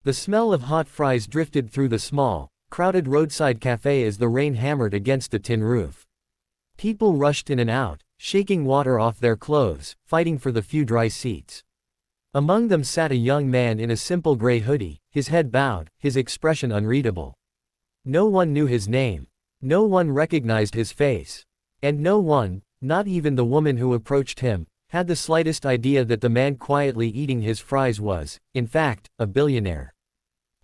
The smell of hot fries drifted through the small, crowded roadside cafe as the rain hammered against the tin roof. People rushed in and out, shaking water off their clothes, fighting for the few dry seats. Among them sat a young man in a simple gray hoodie, his head bowed, his expression unreadable. No one knew his name. No one recognized his face. And no one, not even the woman who approached him, had the slightest idea that the man quietly eating his fries was, in fact, a billionaire.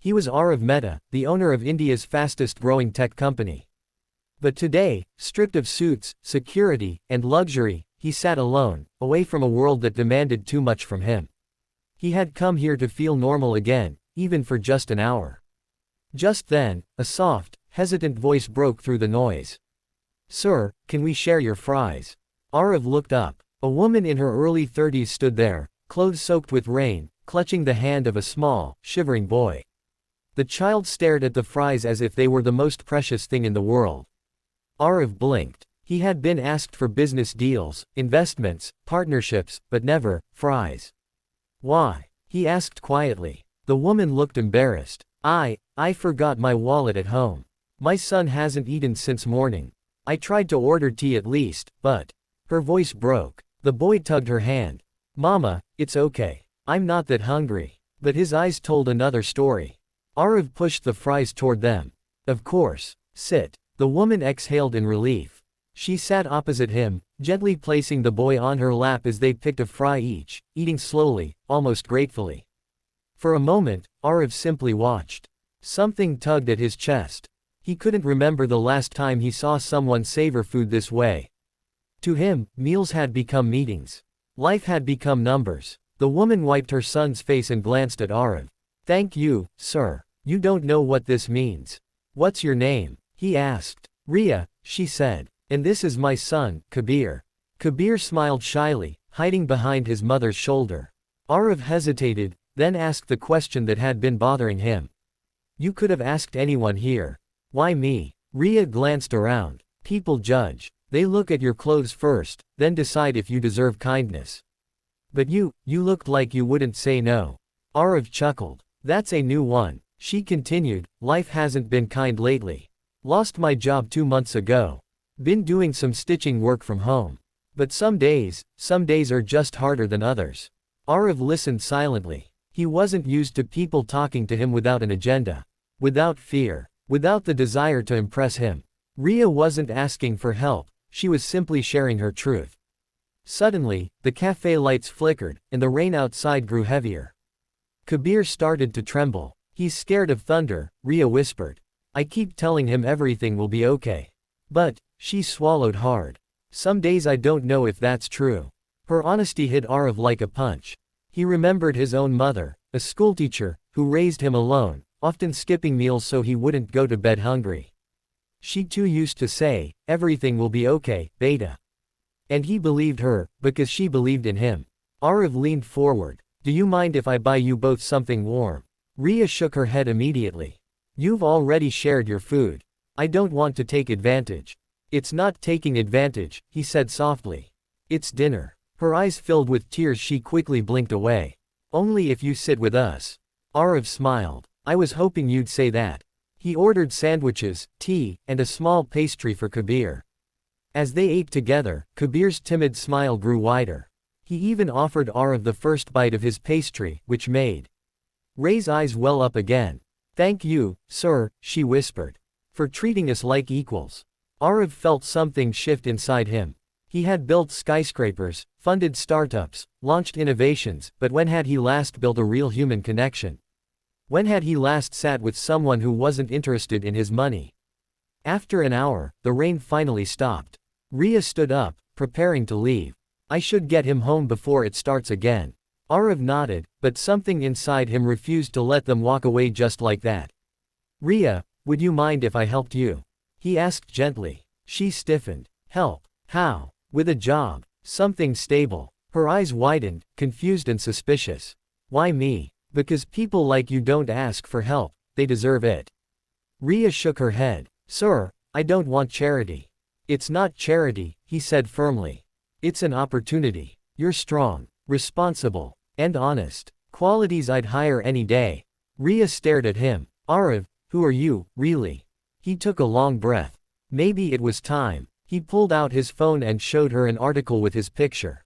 He was Arav Mehta, the owner of India's fastest-growing tech company. But today, stripped of suits, security, and luxury, he sat alone, away from a world that demanded too much from him. He had come here to feel normal again, even for just an hour. Just then, a soft, hesitant voice broke through the noise. "Sir, can we share your fries?" Arav looked up. A woman in her early 30s stood there, clothes soaked with rain, clutching the hand of a small, shivering boy. The child stared at the fries as if they were the most precious thing in the world. Arav blinked. He had been asked for business deals, investments, partnerships, but never, fries. "Why?" he asked quietly. The woman looked embarrassed. I forgot my wallet at home. My son hasn't eaten since morning. I tried to order tea at least, but..." Her voice broke. The boy tugged her hand. "Mama, it's okay. I'm not that hungry." But his eyes told another story. Arav pushed the fries toward them. "Of course. Sit." The woman exhaled in relief. She sat opposite him, gently placing the boy on her lap as they picked a fry each, eating slowly, almost gratefully. For a moment, Arav simply watched. Something tugged at his chest. He couldn't remember the last time he saw someone savor food this way. To him, meals had become meetings. Life had become numbers. The woman wiped her son's face and glanced at Arav. "Thank you, sir. You don't know what this means." "What's your name?" he asked. "Ria," she said. "And this is my son, Kabir." Kabir smiled shyly, hiding behind his mother's shoulder. Arav hesitated, then asked the question that had been bothering him. "You could have asked anyone here. Why me?" Ria glanced around. "People judge. They look at your clothes first, then decide if you deserve kindness. But you looked like you wouldn't say no." Arav chuckled. "That's a new one," she continued. "Life hasn't been kind lately. Lost my job 2 months ago. Been doing some stitching work from home. But some days are just harder than others." Arav listened silently. He wasn't used to people talking to him without an agenda. Without fear. Without the desire to impress him. Ria wasn't asking for help. She was simply sharing her truth. Suddenly, the cafe lights flickered, and the rain outside grew heavier. Kabir started to tremble. "He's scared of thunder," Ria whispered. "I keep telling him everything will be okay. But..." She swallowed hard. "Some days I don't know if that's true." Her honesty hit Arav like a punch. He remembered his own mother, a schoolteacher, who raised him alone, often skipping meals so he wouldn't go to bed hungry. She too used to say, "Everything will be okay, beta." And he believed her, because she believed in him. Arav leaned forward. "Do you mind if I buy you both something warm?" Ria shook her head immediately. "You've already shared your food. I don't want to take advantage." "It's not taking advantage," he said softly. "It's dinner." Her eyes filled with tears. She quickly blinked away. "Only if you sit with us." Arav smiled. "I was hoping you'd say that." He ordered sandwiches, tea, and a small pastry for Kabir. As they ate together, Kabir's timid smile grew wider. He even offered Arav the first bite of his pastry, which made Ray's eyes well up again. "Thank you, sir," she whispered, "for treating us like equals." Arav felt something shift inside him. He had built skyscrapers, funded startups, launched innovations, but when had he last built a real human connection? When had he last sat with someone who wasn't interested in his money? After an hour, the rain finally stopped. Ria stood up, preparing to leave. "I should get him home before it starts again." Arav nodded, but something inside him refused to let them walk away just like that. "Ria, would you mind if I helped you?" he asked gently. She stiffened. "Help? How?" "With a job. Something stable." Her eyes widened, confused and suspicious. "Why me?" "Because people like you don't ask for help, they deserve it." Ria shook her head. "Sir, I don't want charity." "It's not charity," he said firmly. "It's an opportunity. You're strong, responsible, and honest. Qualities I'd hire any day." Ria stared at him. Arav, who are you, really? He took a long breath. Maybe it was time. He pulled out his phone and showed her an article with his picture.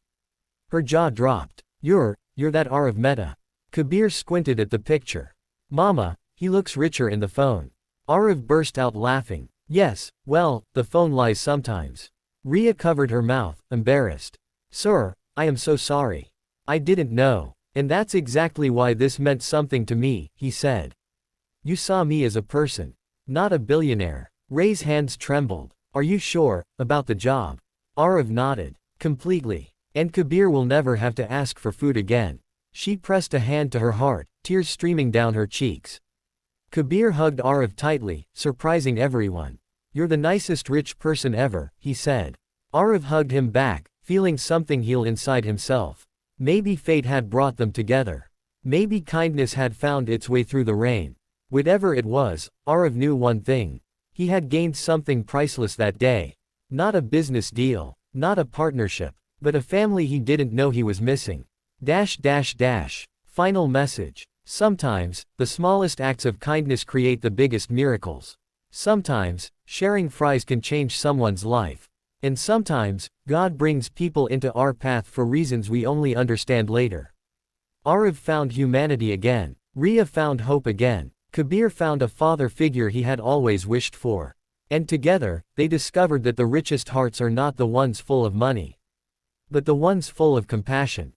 Her jaw dropped. You're that Arav Mehta. Kabir squinted at the picture. Mama, he looks richer in the phone. Arav burst out laughing. Yes, well, the phone lies sometimes. Ria covered her mouth, embarrassed. Sir, I am so sorry. I didn't know. And that's exactly why this meant something to me, he said. You saw me as a person, not a billionaire. Ray's hands trembled. Are you sure about the job? Arav nodded. Completely. And Kabir will never have to ask for food again. She pressed a hand to her heart, tears streaming down her cheeks. Kabir hugged Arav tightly, surprising everyone. You're the nicest rich person ever, he said. Arav hugged him back, feeling something heal inside himself. Maybe fate had brought them together. Maybe kindness had found its way through the rain. Whatever it was, Arav knew one thing. He had gained something priceless that day. Not a business deal, not a partnership, but a family he didn't know he was missing. Final message. Sometimes, the smallest acts of kindness create the biggest miracles. Sometimes, sharing fries can change someone's life. And sometimes, God brings people into our path for reasons we only understand later. Arav found humanity again. Ria found hope again. Kabir found a father figure he had always wished for. And together, they discovered that the richest hearts are not the ones full of money, but the ones full of compassion.